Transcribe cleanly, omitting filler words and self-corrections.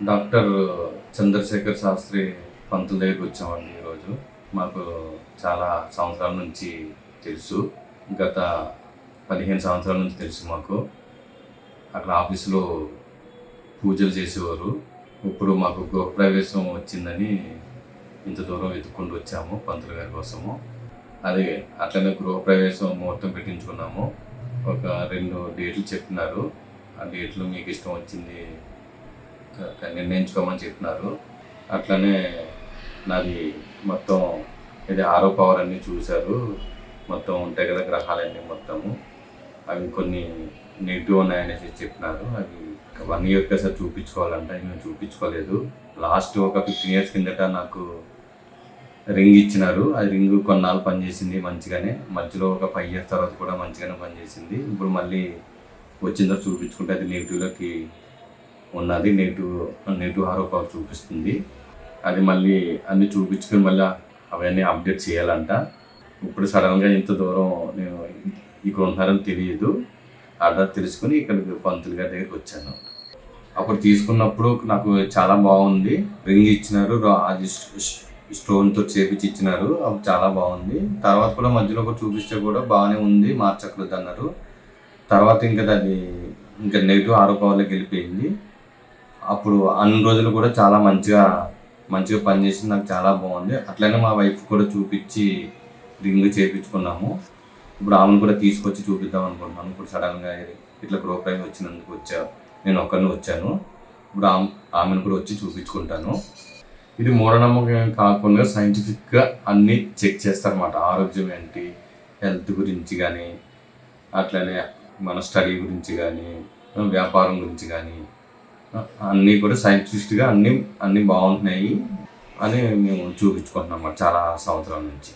Doctor Chandrasekhar Sastry పంతుల దగ్గరికి వచ్చామండి ఈరోజు. మాకు చాలా సంవత్సరాల నుంచి తెలుసు. గత 15 సంవత్సరాల నుంచి తెలుసు మాకు. అక్కడ ఆఫీసులో పూజలు చేసేవారు. ఇప్పుడు మాకు గృహప్రవేశం వచ్చిందని ఇంత దూరం వెతుక్కుంటూ వచ్చాము పంతులు గారి కోసము. అది అట్లనే గృహప్రవేశం ముహూర్తం పెట్టించుకున్నాము. ఒక 2 డేట్లు చెప్పినారు. ఆ డేట్లు మీకు ఇష్టం వచ్చింది నిర్ణయించుకోమని చెప్పినారు. అట్లనే నాది మొత్తం ఇది 6వ పవర్ అన్నీ చూశారు. మొత్తం ఉంటాయి కదా గ్రహాలన్నీ మొత్తము. అవి కొన్ని నెగిటివ్ ఉన్నాయనేసి చెప్పినారు. అవి 1 ఇయర్కి ఒకసారి చూపించుకోవాలంట. నేను చూపించుకోలేదు. లాస్ట్ ఒక 15 ఇయర్స్ కిందట నాకు రింగ్ ఇచ్చినారు. అది రింగ్ కొన్నాళ్ళు పనిచేసింది మంచిగానే. మధ్యలో ఒక 5 ఇయర్స్ తర్వాత కూడా మంచిగానే పనిచేసింది. ఇప్పుడు మళ్ళీ వచ్చిందో చూపించుకుంటే అది నెగిటివ్లోకి ఉన్నది. నెగిటివ్ 6వ పవర్ చూపిస్తుంది. అది మళ్ళీ అన్నీ చూపించుకొని మళ్ళీ అవన్నీ అప్డేట్ చేయాలంట. ఇప్పుడు సడన్గా ఇంత దూరం నేను ఇక్కడ ఉన్నారని తెలియదు. అడ్రస్ తెలుసుకుని ఇక్కడికి పంతులు గారి దగ్గరికి వచ్చాను. అప్పుడు తీసుకున్నప్పుడు నాకు చాలా బాగుంది. రింగ్ ఇచ్చినారు, అది స్టోన్తో చేపించి ఇచ్చినారు. అప్పుడు చాలా బాగుంది. తర్వాత కూడా మధ్యలో కూడా చూపిస్తే కూడా బాగానే ఉంది, మార్చకూడదు అన్నారు. తర్వాత ఇంకా నెగిటివ్ 6వ పవర్లోకి వెళ్ళిపోయింది. అప్పుడు అన్ని రోజులు కూడా చాలా మంచిగా పనిచేసింది. నాకు చాలా బాగుంది. అట్లనే మా వైఫ్ కూడా చూపించి రింగ్ చేయించుకున్నాము. ఇప్పుడు ఆమెను కూడా తీసుకొచ్చి చూపిద్దాం అనుకుంటున్నాను. ఇప్పుడు సడన్గా ఇట్లా గృహప్రవేశం వచ్చినందుకు నేను ఒక్కరిని వచ్చాను. ఇప్పుడు ఆమెను కూడా వచ్చి చూపించుకుంటాను. ఇది మూఢనమ్మకం కాకుండా సైంటిఫిక్గా అన్నీ చెక్ చేస్తారన్నమాట. ఆరోగ్యం ఏంటి, హెల్త్ గురించి కానీ, అట్లనే మన స్టడీ గురించి కానీ, వ్యాపారం గురించి కానీ అన్నీ కూడా సైంటిఫిక్గా అన్నీ బాగుంటున్నాయి అని మేము చూపించుకుంటున్నాం చాలా సంవత్సరాల నుంచి.